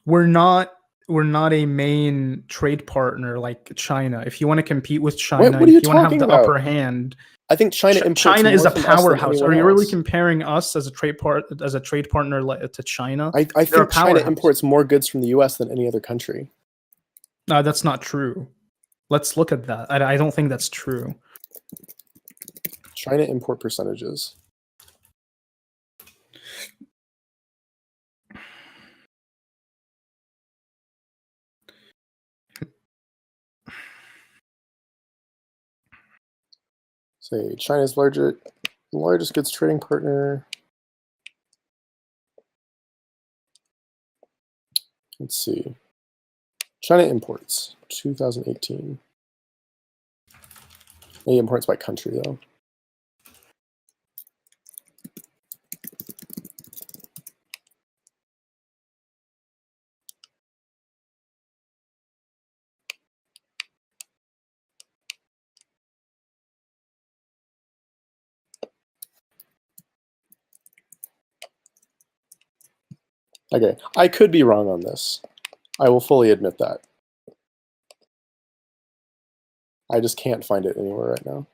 S2: we're not a main trade partner like China. If you want to compete with China,
S3: what are you
S2: if you want to have
S3: talking
S2: the
S3: about?
S2: upper hand,
S3: I think China imports
S2: China is
S3: more
S2: a
S3: from us than
S2: powerhouse. Are
S3: anyone
S2: you really
S3: else.
S2: comparing us as a trade partner to China?
S3: I
S2: They're a
S3: think China
S2: powerhouse.
S3: imports more goods from the U.S. than any other country.
S2: No, that's not true. Let's look at that. I don't think that's true.
S3: China import percentages. Say China's largest goods trading partner. Let's see. China imports 2018. They imports by country though. Okay, I could be wrong on this. I will fully admit that. I just can't find it anywhere right now.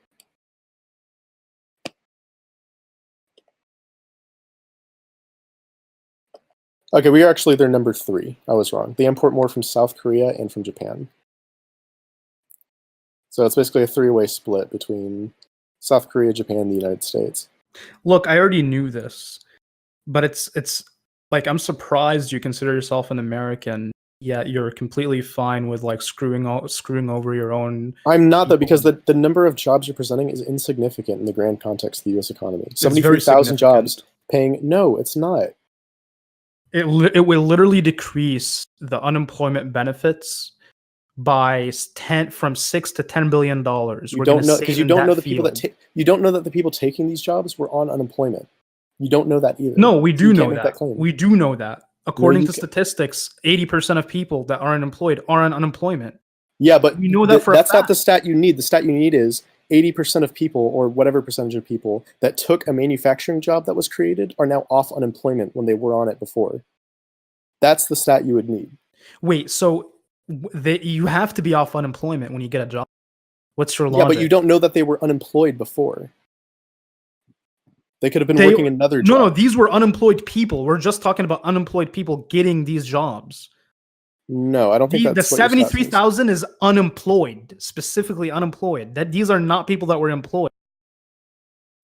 S3: Okay, we are actually their number 3. I was wrong. They import more from South Korea and from Japan. So it's basically a 3-way split between South Korea, Japan, and the United States.
S2: Look, I already knew this, but it's like I'm surprised you consider yourself an American, yet you're completely fine with like screwing over your own.
S3: I'm not though, because the number of jobs you're presenting is insignificant in the grand context of the U.S. economy. 73,000 jobs paying. No, it's not.
S2: It will literally decrease the unemployment benefits by from $6 to $10 billion.
S3: You don't know because you don't know the people you don't know that the people taking these jobs were on unemployment. You don't know that either.
S2: No, we do know
S3: that.
S2: We do know that. According to statistics, 80% of people that are unemployed are on unemployment.
S3: Yeah, but
S2: we know that
S3: that's not the stat you need. The stat you need is 80% of people, or whatever percentage of people, that took a manufacturing job that was created are now off unemployment when they were on it before. That's the stat you would need.
S2: Wait, so you have to be off unemployment when you get a job? What's your logic?
S3: Yeah, but you don't know that they were unemployed before. They could have been working another job.
S2: No, these were unemployed people. We're just talking about unemployed people getting these jobs.
S3: No, I don't think that's
S2: the 73,000 is unemployed, specifically unemployed. That these are not people that were employed.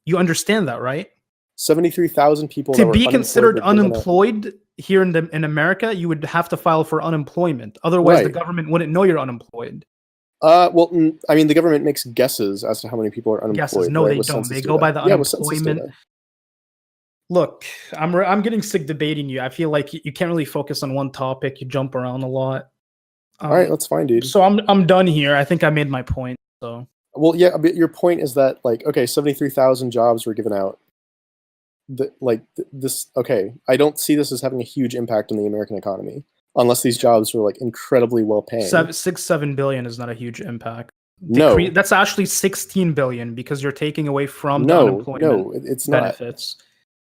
S2: You understand that, right?
S3: 73,000 people
S2: to be considered unemployed here in America, you would have to file for unemployment. Otherwise, the government wouldn't know you're unemployed.
S3: Well, I mean, the government makes guesses as to how many people are unemployed.
S2: Guesses? No, they don't. They go by the unemployment. Look, I'm getting sick debating you. I feel like you can't really focus on one topic. You jump around a lot.
S3: All right, that's fine, dude.
S2: So I'm done here. I think I made my point. So.
S3: Well, yeah, but your point is that, like, okay, 73,000 jobs were given out. Okay, I don't see this as having a huge impact on the American economy unless these jobs were like incredibly well paying.
S2: 7 billion is not a huge impact.
S3: No,
S2: that's actually 16 billion because you're taking away from the unemployment
S3: it's
S2: benefits. Not.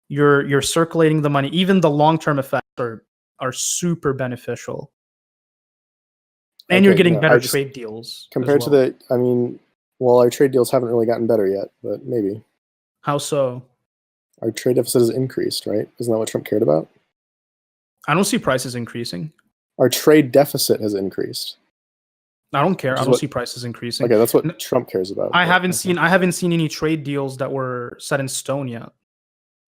S2: You're circulating the money. Even the long-term effects are super beneficial, and you're getting better trade deals
S3: compared to the. I mean, well, our trade deals haven't really gotten better yet, but maybe.
S2: How so?
S3: Our trade deficit has increased, right? Isn't that what Trump cared about?
S2: I don't see prices increasing.
S3: Our trade deficit has increased.
S2: I don't care. I don't see prices increasing.
S3: Okay, that's what Trump cares about.
S2: I haven't seen any trade deals that were set in stone yet.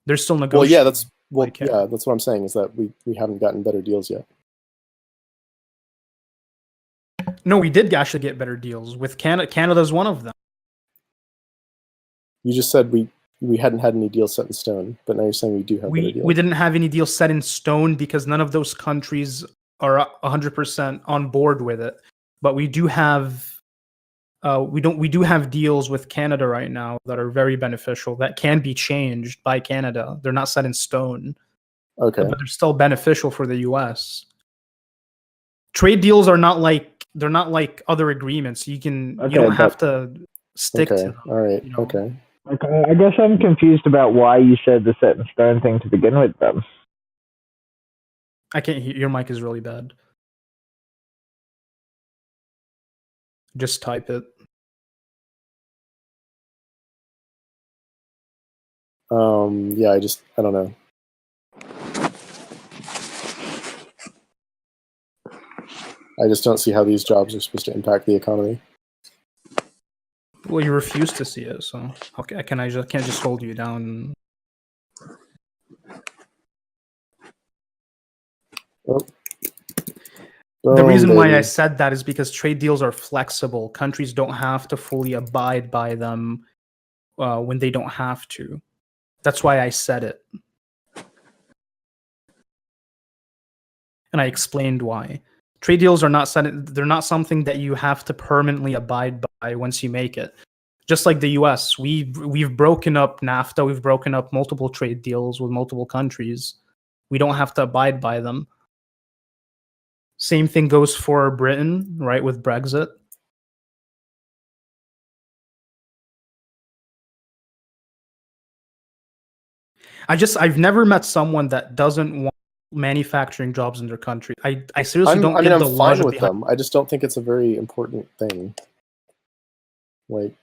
S2: They're still negotiating.
S3: Yeah, that's what I'm saying is that we haven't gotten better deals yet.
S2: No, we did actually get better deals with Canada. Canada's one of them.
S3: You just said we hadn't had any deals set in stone, but now you're saying we do have better deals.
S2: We didn't have any deals set in stone because none of those countries are 100% on board with it. But we do have we do have deals with Canada right now that are very beneficial that can be changed by Canada. They're not set in stone.
S3: Okay.
S2: But they're still beneficial for the US. Trade deals are not like other agreements. You don't have to stick to them.
S3: All right. Okay.
S4: Okay, I guess I'm confused about why you said the set in stone thing to begin with, then.
S2: I can't hear. Your mic is really bad. Just type it.
S3: Yeah, I don't know. I just don't see how these jobs are supposed to impact the economy.
S2: Well, you refuse to see it, so okay. Can't just hold you down.
S3: Oh.
S2: The
S3: Boom,
S2: reason why I
S3: baby.
S2: said that is because trade deals are flexible. Countries don't have to fully abide by them when they don't have to. That's why I said it. And I explained why. Trade deals are not they're not something that you have to permanently abide by once you make it. Just like the US, we've broken up NAFTA, we've broken up multiple trade deals with multiple countries. We don't have to abide by them. Same thing goes for Britain, right, with Brexit. I've never met someone that doesn't want manufacturing jobs in their country. I seriously don't get the
S3: I'm fine
S2: logic
S3: with
S2: behind
S3: them. I just don't think it's a very important thing. Like,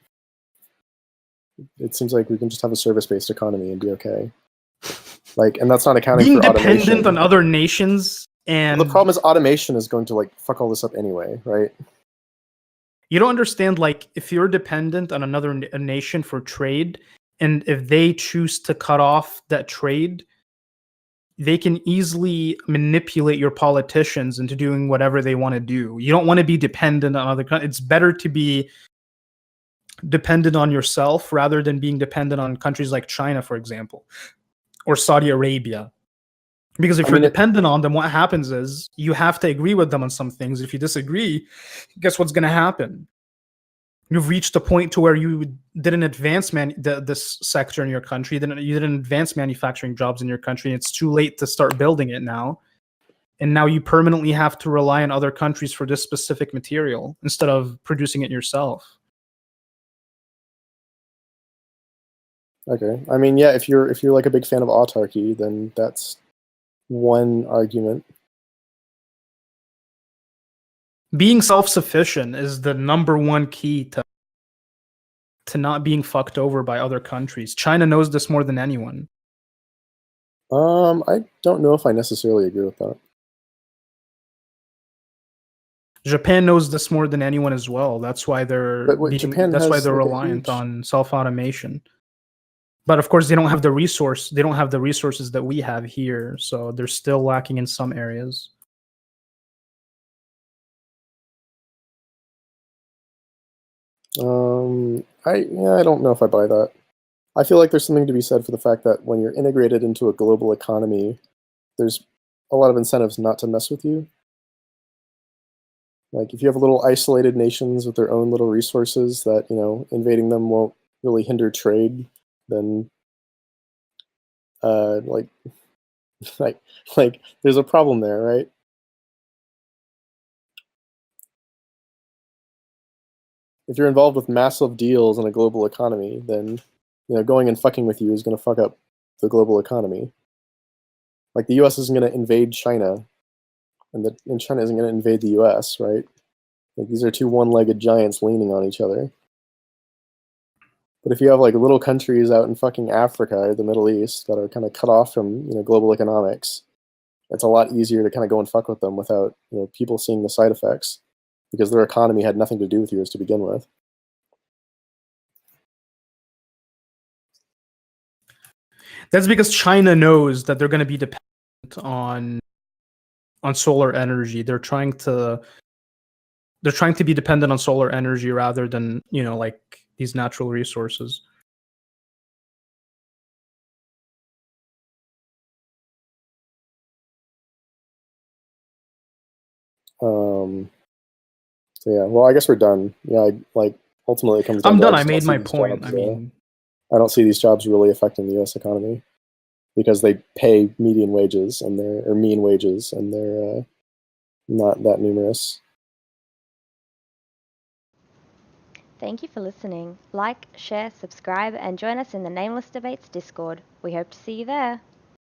S3: it seems like we can just have a service-based economy and be okay. Like, and that's not accounting
S2: being
S3: for automation.
S2: dependent on other nations. And
S3: well, the problem is automation is going to like fuck all this up anyway, right?
S2: You don't understand, like, if you're dependent on another nation for trade, and if they choose to cut off that trade, they can easily manipulate your politicians into doing whatever they want to do. You don't want to be dependent on other countries. It's better to be dependent on yourself rather than being dependent on countries like China, for example, or Saudi Arabia. Because if you're dependent on them, what happens is you have to agree with them on some things. If you disagree, guess what's going to happen? You've reached a point to where you didn't advance this sector in your country. You didn't advance manufacturing jobs in your country. It's too late to start building it now. And now you permanently have to rely on other countries for this specific material instead of producing it yourself.
S3: Okay. I mean, yeah, if you're like a big fan of autarky, then that's one argument.
S2: Being self-sufficient is the number one key to not being fucked over by other countries. China knows this more than anyone.
S3: I don't know if I necessarily agree with that.
S2: Japan knows this more than anyone as well. That's why they're reliant on self-automation. But of course, they don't have the resources that we have here, so they're still lacking in some areas.
S3: I don't know if I buy that. I feel like there's something to be said for the fact that when you're integrated into a global economy, there's a lot of incentives not to mess with you. Like, if you have little isolated nations with their own little resources that, you know, invading them won't really hinder trade, then like there's a problem there, right? If you're involved with massive deals in a global economy, then, you know, going and fucking with you is going to fuck up the global economy. Like, the US isn't going to invade China, and China isn't going to invade the US, right? Like, these are two one-legged giants leaning on each other. But if you have like little countries out in fucking Africa or the Middle East that are kind of cut off from, you know, global economics, it's a lot easier to kind of go and fuck with them without, you know, people seeing the side effects, because their economy had nothing to do with yours to begin with.
S2: That's because China knows that they're going to be dependent on solar energy. They're trying to be dependent on solar energy rather than, you know, like these natural resources.
S3: So yeah, well, I guess we're done. Yeah, ultimately it comes down
S2: I'm
S3: to
S2: done. I made my point.
S3: Jobs, I don't see these jobs really affecting the U.S. economy because they pay median wages and mean wages, and they're not that numerous.
S1: Thank you for listening. Like, share, subscribe, and join us in the Nameless Debates Discord. We hope to see you there.